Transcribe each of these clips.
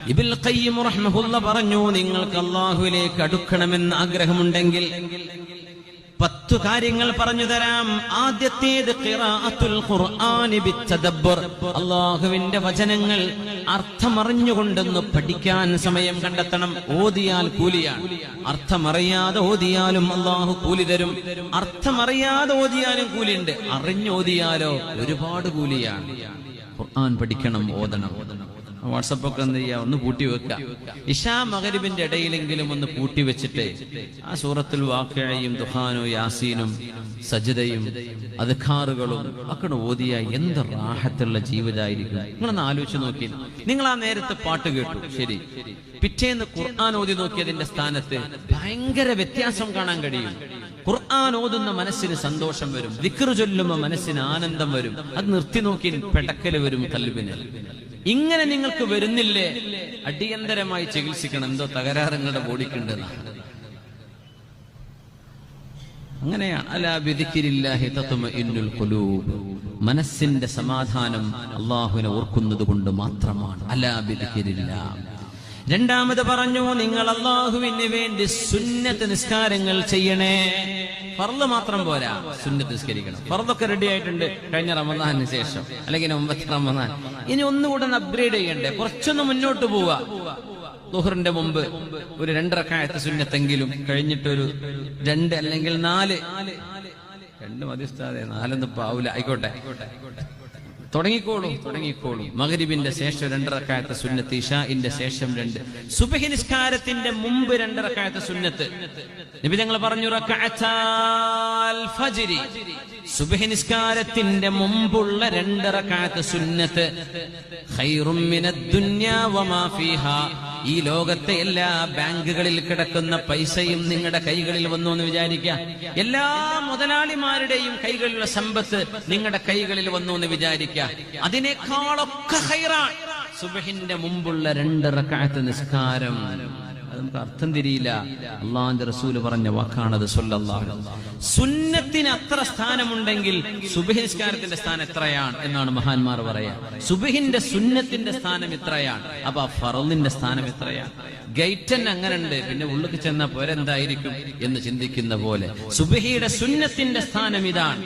ഇബ്നുൽ ഖയ്യിം റഹ്മഹുല്ലാഹ് പറഞ്ഞു, നിങ്ങൾക്ക് അല്ലാഹുവിലേക്ക് അടുക്കണമെന്ന് ആഗ്രഹമുണ്ടെങ്കിൽ 10 കാര്യങ്ങൾ പറഞ്ഞു തരാം. ആദ്യത്തേത് ഖിറാഅത്തുൽ ഖുർആനി ബിത്തദബ്ബുർ. അല്ലാഹുവിന്റെ വചനങ്ങൾ അർത്ഥമറിഞ്ഞുകൊണ്ടൊന്ന് പഠിക്കാൻ സമയം കണ്ടെത്തണം. ഓതിയാൽ കൂലിയാണ്. അർത്ഥമറിയാതെ ഓതിയാലും അല്ലാഹു കൂലി തരും. അർത്ഥമറിയാതെ ഓതിയാലും കൂലിയുണ്ട്. അറിഞ്ഞോതിയാലോ ഒരുപാട് കൂലിയാണ്. ഖുർആൻ പഠിക്കണം, ഓതണം. വാട്സപ്പൊക്കെ എന്ത് ചെയ്യുക, ഒന്ന് പൂട്ടി വെക്കുക. ഇശാ മഗ്രിബിന്റെ ഇടയിലെങ്കിലും ഒന്ന് പൂട്ടി വെച്ചിട്ട് ആ സൂറത്തുൽ വാഖിഅയും ദുഹാനും യാസീനും സജ്ദയും അദ്കാറുകളും ഒക്കെ ഓതിയ എന്ത് റാഹത്തുള്ള ജീവിതമായിരിക്കും. നിങ്ങളൊന്ന് ആലോചിച്ച് നോക്കി. നിങ്ങൾ ആ നേരത്തെ പാട്ട് കേട്ടു, ശരി, പിറ്റേന്ന് ഖുർആൻ ഓതി നോക്കിയതിന്റെ സ്ഥാനത്ത് ഭയങ്കര വ്യത്യാസം കാണാൻ കഴിയും. ഖുർആൻ ഓതുന്ന മനസ്സിന് സന്തോഷം വരും, ദിക്ർ ചൊല്ലുമ്പോൾ മനസ്സിന് ആനന്ദം വരും. അത് നിർത്തി നോക്കി പെടക്കല് വരും കൽബിന്. ഇങ്ങനെ നിങ്ങൾക്ക് വരുന്നില്ലേ, അടിയന്തരമായി ചികിത്സിക്കണം. എന്തോ തകരാറ് നിങ്ങളുടെ ബോഡിക്കുണ്ട്. അങ്ങനെയാണ്. അലാ ബിദിക്രില്ലാഹി തത്മഇന്നുൽ ഖുലൂബ്. മനസ്സിന്റെ സമാധാനം അല്ലാഹുവിനെ ഓർക്കുന്നത് കൊണ്ട് മാത്രമാണ്. അലാ ബിദിക്രില്ലാഹ്. രണ്ടാമത് പറഞ്ഞു, നിങ്ങൾ അല്ലാഹുവിന് വേണ്ടി സുന്നത്ത് നിസ്കാരങ്ങൾ ചെയ്യണേ. ഫർള് മാത്രം പോരാ, സുന്നത്ത് നിസ്കരിക്കണം. ഫർളൊക്കെ റെഡി ആയിട്ടുണ്ട് കഴിഞ്ഞ റമദാനിന് ശേഷം, അല്ലെങ്കിൽ മുമ്പത്തെ റമദാൻ. ഇനി ഒന്നുകൂടെ ഒന്ന് ചെയ്യണ്ടേ, കുറച്ചൊന്ന് മുന്നോട്ട് പോവാ. ളുഹറിന്റെ മുമ്പ് ഒരു 2 റക്അത്ത് സുന്നത്തെങ്കിലും കഴിഞ്ഞിട്ടൊരു 2 അല്ലെങ്കിൽ 4. 2 മതി ഉസ്താദേ, 4 പാവൂല. ആയിക്കോട്ടെ, തുടങ്ങിക്കോളൂ. മഗ്രിബിന്റെ ശേഷം 2 റക്അത്ത് സുന്നത്ത്, ഇശാഇന്റെ ശേഷം 2, സുബ്ഹി നിസ്കാരത്തിന്റെ മുമ്പ് 2 റക്അത്ത് സുന്നത്ത്. നബി തങ്ങൾ പറഞ്ഞു, റക്അത്താൽ ഫജ്രി, സുബ്ഹി നിസ്കാരത്തിന്റെ മുമ്പുള്ള 2 റക്അത്ത് സുന്നത്ത് ഖൈറും മിനദ് ദുനിയാ വമാ ഫീഹാ. ഈ ലോകത്തെ എല്ലാ ബാങ്കുകളിൽ കിടക്കുന്ന പൈസയും നിങ്ങളുടെ കൈകളിൽ വന്നു എന്ന് വിചാരിക്കുക. എല്ലാ മുതലാളിമാരുടെയും കൈകളിലുള്ള സമ്പത്ത് നിങ്ങളുടെ കൈകളിൽ വന്നു എന്ന് വിചാരിക്കുക. അതിനേക്കാളൊക്കെ ഖൈറാൻ സുബ്ഹിന്റെ മുമ്പുള്ള 2 റക്അത്ത് നിസ്കാരം. അത് നമുക്ക് അർത്ഥം തിരിയില്ല. അല്ലാഹുവിന്റെ റസൂല് പറഞ്ഞ വാക്കാണത് സ്വല്ലല്ലാഹു അലൈഹി വസല്ലം. സുന്നത്തിന് അത്ര സ്ഥാനമുണ്ടെങ്കിൽ സുബ്ഹി നിസ്കാരത്തിന്റെ സ്ഥാനം എത്രയാണ് എന്നാണ് മഹാന്മാർ പറയാ. സുബ്ഹിന്റെ സുന്നത്തിന്റെ സ്ഥാനം ഇത്രയാണ്, അപ്പൊ ഫർളിന്റെ സ്ഥാനം എത്രയാണ്? ഗൈറ്റൻ അങ്ങനെ ഉണ്ട്. പിന്നെ ഉള്ളിൽ ചെന്ന പോരെന്തായിരിക്കും എന്ന് ചിന്തിക്കുന്ന പോലെ സുബ്ഹിയുടെ സുന്നത്തിന്റെ സ്ഥാനം ഇതാണ്.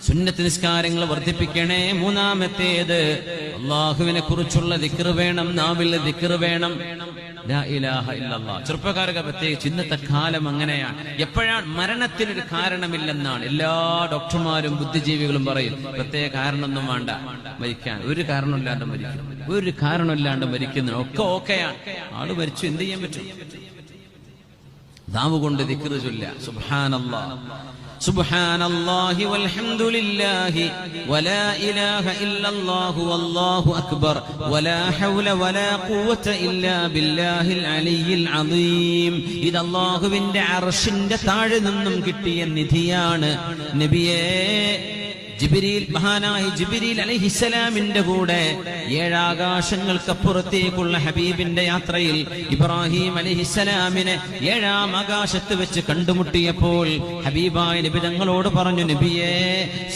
സുന്നത്ത് നിസ്കാരങ്ങൾ വർദ്ധിപ്പിക്കണേ. മൂന്നാമത്തേത്, അല്ലാഹുവിനെ കുറിച്ചുള്ള ദിക്ർ വേണം, നാവിൽ ദിക്ർ വേണം. ലാ ഇലാഹ ഇല്ലല്ലാഹ്. ചെറുപ്പക്കാരൊക്കെ പ്രത്യേകിച്ച് ഇന്നത്തെ കാലം അങ്ങനെയാണ്. എപ്പോഴാണ് മരണത്തിനൊരു കാരണമില്ലെന്നാണ് എല്ലാ ഡോക്ടർമാരും ബുദ്ധിജീവികളും പറയും. പ്രത്യേക കാരണമൊന്നും വേണ്ട മരിക്കാൻ. ഒരു കാരണമില്ലാണ്ട് മരിക്കും, ഒരു കാരണമില്ലാണ്ട് മരിക്കുന്നു. ഒക്കെ ഓക്കെയാണ്. ആള് മരിച്ചു, എന്ത് ചെയ്യാൻ പറ്റും? നാവ് കൊണ്ട് ദിക്ർ ചൊല്ല. സുബ്ഹാനല്ലാഹ്, സുബ്ഹാനല്ലാഹി വൽഹംദുലില്ലാഹി വലാ ഇലാഹ ഇല്ലല്ലാഹു വല്ലാഹു അക്ബർ വലാ ഹൗല വലാ ഖുവത ഇല്ലാ ബില്ലാഹിൽ അലിയിൽ അദീം. ഇത് അല്ലാഹുവിന്റെ അർശിന്റെ താഴെ നിന്നും കിട്ടിയ നിധിയാണ്. നബിയേ, ജിബ്രീൽ, മഹാനായ ജിബ്രീൽ അലൈഹിസ്സലാമിന്റെ കൂടെ 7 ആകാശങ്ങൾക്കപ്പുറത്തേക്കുള്ള ഹബീബിന്റെ യാത്രയിൽ ഇബ്രാഹിം അലൈഹിസ്സലാമിനെ 7ാം ആകാശത്ത് വെച്ച് കണ്ടുമുട്ടിയപ്പോൾ ഹബീബായ നബി തങ്ങളോട് പറഞ്ഞു, നബിയേ,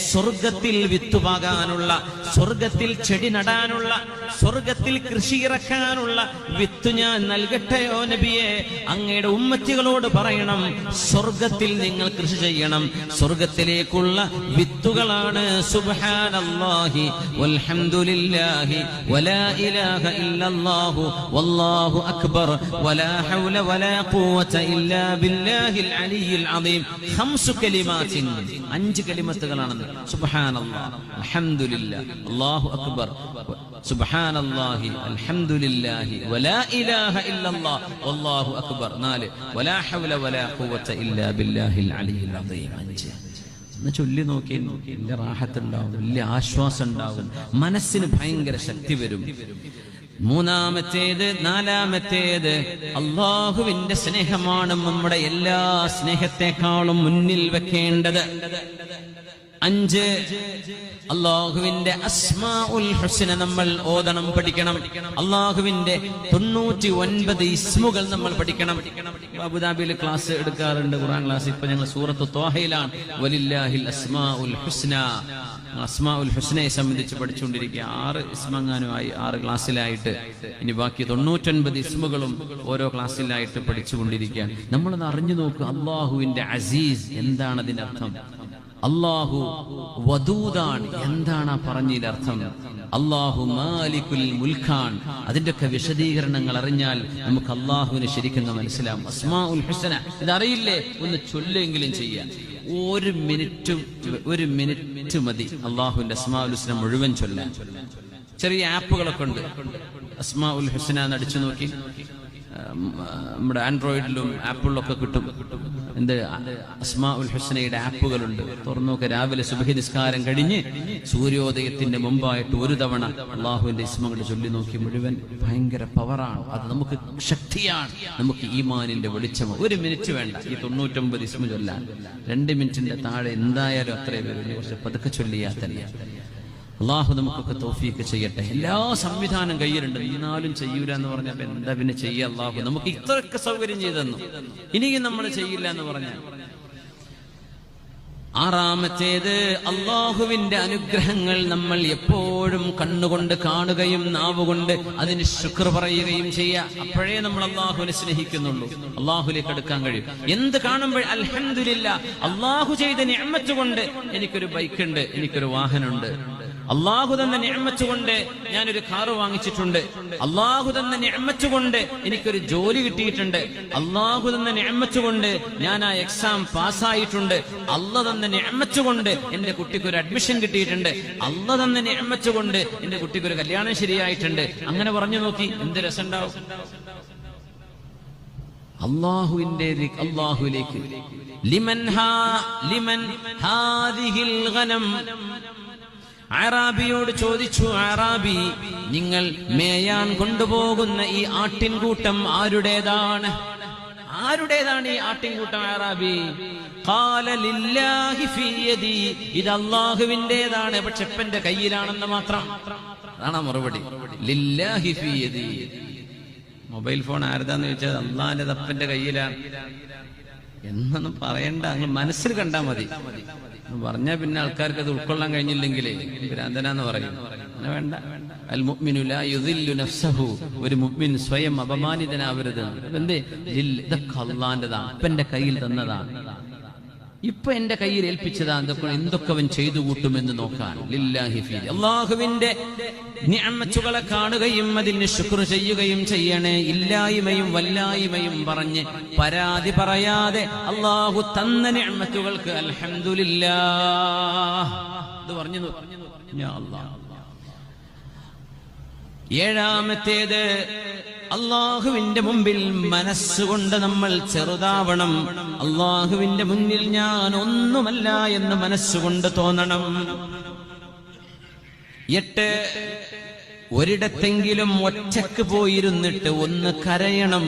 സ്വർഗത്തിൽ വിത്തുപാകാനുള്ള, സ്വർഗത്തിൽ ചെടി നടാനുള്ള, സ്വർഗത്തിൽ കൃഷി ഇറക്കാനുള്ള വിത്ത് ഞാൻ നൽകട്ടെയോ നബിയേ? അങ്ങയുടെ ഉമ്മത്തികളോട് പറയണം, സ്വർഗത്തിൽ നിങ്ങൾ കൃഷി ചെയ്യണം. സ്വർഗത്തിലേക്കുള്ള വിത്തുകളാണ് സുബ്ഹാനല്ലാഹി വൽഹംദുലില്ലാഹി വലാ ഇലാഹ ഇല്ലല്ലാഹു വല്ലാഹു അക്ബർ വലാ ഹൗല വലാ ഖുവത ഇല്ലാ ബില്ലാഹിൽ അലിയിൽ അദീം. 5 കലിമാത്തിൻ, 5 കലിമത്തുകളാണെന്ന്. സുബ്ഹാനല്ലാഹ്, അൽഹംദുലില്ലാഹ്, അല്ലാഹു അക്ബർ, സുബ്ഹാനല്ലാഹി, അൽഹംദുലില്ലാഹി, വലാ ഇലാഹ ഇല്ലല്ലാഹ്, വല്ലാഹു അക്ബർ. 4 വലാ ഹൗല വലാ ഖുവത ഇല്ലാ ബില്ലാഹിൽ അലിയിൽ അദീം. 5 എന്ന് ചൊല്ലി നോക്കി, വലിയ റാഹത്തുണ്ടാവും, വലിയ ആശ്വാസം ഉണ്ടാവും, മനസ്സിന് ഭയങ്കര ശക്തി വരും. മൂന്നാമത്തേത്, 4ാമത്തേത്, അല്ലാഹുവിന്റെ സ്നേഹമാണ് നമ്മുടെ എല്ലാ സ്നേഹത്തെക്കാളും മുന്നിൽ വെക്കേണ്ടത്. 5 അല്ലാഹുവിന്റെ അസ്മാഉൽ ഹുസ്ന നമ്മൾ ഓതണം, പഠിക്കണം. അല്ലാഹുവിന്റെ 99 ഇസ്മുകൾ നമ്മൾ പഠിക്കണം. അബുദാബിയിൽ ക്ലാസ് എടുക്കാറുണ്ട്, ഖുർആൻ ക്ലാസ്. ഇപ്പൊ ഞങ്ങൾ സൂറത്ത് ത്വാഹയിലാണ്. വലില്ലാഹിൽ അസ്മാഉൽ ഹുസ്ന. അസ്മാഉൽ ഹുസ്നയെ സംബന്ധിച്ച് പഠിച്ചുകൊണ്ടിരിക്കുക. 6 ഇസ്മങ്ങാനുമായി 6 ക്ലാസ്സിലായിട്ട്. ഇനി ബാക്കി 99 ഇസ്മുകളും ഓരോ ക്ലാസ്സിലായിട്ട് പഠിച്ചുകൊണ്ടിരിക്കുകയാണ്. നമ്മളത് അറിഞ്ഞു നോക്കുക. അള്ളാഹുവിന്റെ അസീസ് എന്താണ് അതിനർത്ഥം? അല്ലാഹു വദൂദാണ്, എന്താണ് ആ പറഞ്ഞതിന്റെ അർത്ഥം? അല്ലാഹു മാലിക്കുൽ മുൽഖാൻ, അതിന്റെയൊക്കെ വിശദീകരണങ്ങൾ അറിഞ്ഞാൽ നമുക്ക് അല്ലാഹുവിനെ ശരിക്കും മനസ്സിലാവും. അസ്മാഉൽ ഹുസ്ന ഇതറിയില്ലേ? ഒന്ന് ചൊല്ലെങ്കിലും ചെയ്യാം. ഒരു മിനിറ്റ് മതി അല്ലാഹുവിന്റെ അസ്മാഉൽ ഹുസ്ന മുഴുവൻ ചൊല്ലാൻ. ചെറിയ ആപ്പുകളൊക്കെ ഉണ്ട്. അസ്മാഉൽ ഹുസ്ന എന്ന് അടിച്ചു നോക്കി നമ്മുടെ ആൻഡ്രോയിഡിലും ആപ്പിളിലൊക്കെ കിട്ടും. എന്ത് അസ്മാഉൽ ഹുസ്നയുടെ ആപ്പുകളുണ്ട്. തുറന്നു നോക്കുക. രാവിലെ സുബ്ഹി നിസ്കാരം കഴിഞ്ഞ് സൂര്യോദയത്തിന്റെ മുമ്പായിട്ട് ഒരു തവണ അള്ളാഹുവിന്റെ ഇസ്മകൾ ചൊല്ലി നോക്കി. മുഴുവൻ ഭയങ്കര പവറാണ്. അത് നമുക്ക് ശക്തിയാണ്, നമുക്ക് ഈമാനിന്റെ വെളിച്ചം. 1 മിനിറ്റ് വേണ്ട ഈ 99 ഇസ്മ ചൊല്ലാൻ. 2 മിനിറ്റിന്റെ താഴെ എന്തായാലും അത്രയും വരും. കുറച്ച് പതുക്കെ ചൊല്ലിയാൽ തന്നെ. അള്ളാഹു നമുക്കൊക്കെ തൗഫീഖ് ചെയ്യട്ടെ. എല്ലാ സംവിധാനം കയ്യിലുണ്ട്, എന്നാലും ചെയ്യൂല എന്ന് പറഞ്ഞാൽ എന്താ പിന്നെ ചെയ്യുക? അള്ളാഹു നമുക്ക് ഇത്രയൊക്കെ സൗകര്യം ചെയ്തു തന്നു, ഇനിയും നമ്മൾ ചെയ്യില്ല എന്ന് പറഞ്ഞാൽ. 6-ാമത്തേത് അള്ളാഹുവിന്റെ അനുഗ്രഹങ്ങൾ നമ്മൾ എപ്പോഴും കണ്ണുകൊണ്ട് കാണുകയും നാവുകൊണ്ട് അതിന് ശുക്ർ പറയുകയും ചെയ്യുക. അപ്പോഴേ നമ്മൾ അള്ളാഹുവിനെ സ്നേഹിക്കുന്നുള്ളൂ, അള്ളാഹുലേക്ക് അടുക്കാൻ കഴിയും. എന്ത് കാണുമ്പോൾ അൽഹംദുലില്ലാ, അള്ളാഹു ചെയ്ത നിഅമത്ത് കൊണ്ട് എനിക്കൊരു ബൈക്കുണ്ട്, എനിക്കൊരു വാഹനമുണ്ട്. അള്ളാഹു തന്ന നിഅമത്ത് കൊണ്ട് ഞാനൊരു കാറ് വാങ്ങിച്ചിട്ടുണ്ട്. അള്ളാഹു തന്ന നിഅമത്ത് കൊണ്ട് എനിക്കൊരു ജോലി കിട്ടിയിട്ടുണ്ട്. അള്ളാഹു തന്ന നിഅമത്ത് കൊണ്ട് ഞാൻ ആ എക്സാം പാസ്സായിട്ടുണ്ട്. അള്ളാഹു തന്ന നിഅമത്ത് കൊണ്ട് എന്റെ കുട്ടിക്ക് ഒരു അഡ്മിഷൻ കിട്ടിയിട്ടുണ്ട്. അള്ളാഹു തന്ന നിഅമത്ത് കൊണ്ട് എന്റെ കുട്ടിക്ക് ഒരു കല്യാണം ശരിയായിട്ടുണ്ട്. അങ്ങനെ പറഞ്ഞു നോക്കി എന്ത് രസമുണ്ടാവും. അള്ളാഹുവിലേക്ക് ലിമൻ ഹാദിഹിൽ ഗനം. അറാബിയോട് ചോദിച്ചു, അറാബി, നിങ്ങൾ മേയാൻ കൊണ്ടുപോകുന്ന ഈ ആട്ടിൻകൂട്ടം ആരുടേതാണ്? ആരുടേതാണ് ഈ ആട്ടിൻകൂട്ടം? അറാബി ഖാല ലില്ലാഹി ഫീ യദി, ഇത് അല്ലാഹുവിന്റേതാണ്, പക്ഷെ എന്റെ കയ്യിലാണെന്ന് മാത്രം. അതാണ് മറുപടി. ലില്ലാഹി ഫീ യദി. മൊബൈൽ ഫോൺ ആരുതാന്ന് ചോദിച്ചാൽ അള്ളാഹിന്റെ തപ്പന്റെ കയ്യിലാണ് എന്നൊന്നും പറയണ്ട, അങ്ങ് മനസ്സിൽ കണ്ടാ മതി. പറഞ്ഞാ പിന്നെ ആൾക്കാർക്ക് അത് ഉൾക്കൊള്ളാൻ കഴിഞ്ഞില്ലെങ്കിലേ ഭ്രാന്തനാന്ന് പറയും. അങ്ങനെ വേണ്ട. അൽ മുഅ്മിനു ലാ യുദില്ലു നഫ്സഹു, ഒരു മുഅ്മിൻ സ്വയം അപമാനിതനാവരുത്. എന്തേ? ഇതൊക്കെ അള്ളാന്റെതാണ്, അപ്പന്റെ കയ്യിൽ തന്നതാണ്, ഇപ്പൊ എന്റെ കയ്യിൽ ഏൽപ്പിച്ചതാ. എന്തൊക്കെ അവൻ ചെയ്തു കൂട്ടുമെന്ന് നോക്കാൻ. ലില്ലാഹി ഫീ, അല്ലാഹുവിന്റെ നിഅമത്തുകളെ കാണുകയും അതിന് ശുക്ർ ചെയ്യുകയും ചെയ്യണേ. ഇല്ലായ്മയും വല്ലായ്മയും പറഞ്ഞ് പരാതി പറയാതെ അല്ലാഹു തന്ന നിഅമത്തുകൾക്ക് അൽഹംദുലില്ലാഹ് ഇത് പറഞ്ഞു യാ അല്ലാഹ്. 7-ാമത്തേത് അള്ളാഹുവിന്റെ മുമ്പിൽ മനസ്സുകൊണ്ട് നമ്മൾ ചെറുതാവണം. അള്ളാഹുവിന്റെ മുന്നിൽ ഞാൻ ഒന്നുമല്ല എന്ന് മനസ്സുകൊണ്ട് തോന്നണം. 8, ഒരിടത്തെങ്കിലും ഒറ്റക്ക് പോയിരുന്നിട്ട് ഒന്ന് കരയണം,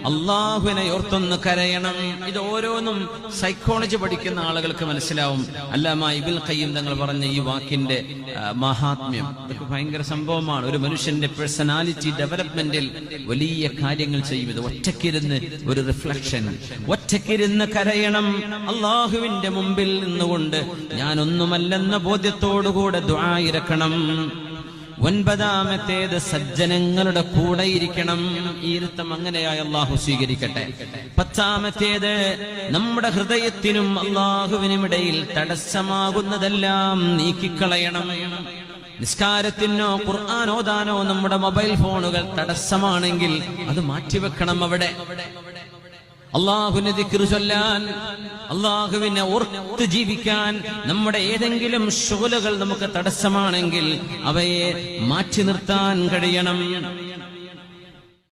അള്ളാഹുവിനെ ഓർത്തൊന്ന് കരയണം. ഇത് ഓരോന്നും സൈക്കോളജി പഠിക്കുന്ന ആളുകൾക്ക് മനസ്സിലാവും. അല്ലാമ ഇബ്നുൽ ഖയ്യിം തങ്ങൾ പറഞ്ഞ ഈ വാക്കിന്റെ മഹാത്മ്യം ഇതൊക്കെ ഭയങ്കര സംഭവമാണ്. ഒരു മനുഷ്യന്റെ പേഴ്സണാലിറ്റി ഡെവലപ്മെന്റിൽ വലിയ കാര്യങ്ങൾ ചെയ്യും ഇത്. ഒറ്റക്കിരുന്ന് ഒരു റിഫ്ലക്ഷൻ, ഒറ്റക്കിരുന്ന് കരയണം. അള്ളാഹുവിന്റെ മുമ്പിൽ നിന്നുകൊണ്ട് ഞാനൊന്നുമല്ലെന്ന ബോധ്യത്തോടുകൂടെ ദുആ ഇറക്കണം. 9-ാമത്തേത് സജ്ജനങ്ങളുടെ കൂടെ ഇരിക്കണം. ഈ ഇരുത്തം അങ്ങനെയായി അള്ളാഹു സ്വീകരിക്കട്ടെ. 10-ാമത്തേത് നമ്മുടെ ഹൃദയത്തിനും അള്ളാഹുവിനും ഇടയിൽ തടസ്സമാകുന്നതെല്ലാം നീക്കിക്കളയണം. നിസ്കാരത്തിനോ ഖുർആൻ ഓതാനോ നമ്മുടെ മൊബൈൽ ഫോണുകൾ തടസ്സമാണെങ്കിൽ അത് മാറ്റിവെക്കണം. അവിടെ അള്ളാഹുവിനെ ദിക്ർ ചൊല്ലാൻ, അള്ളാഹുവിനെ ഓർത്ത് ജീവിക്കാൻ നമ്മുടെ ഏതെങ്കിലും ശുഗലുകൾ നമുക്ക് തടസ്സമാണെങ്കിൽ അവയെ മാറ്റി നിർത്താൻ കഴിയണം.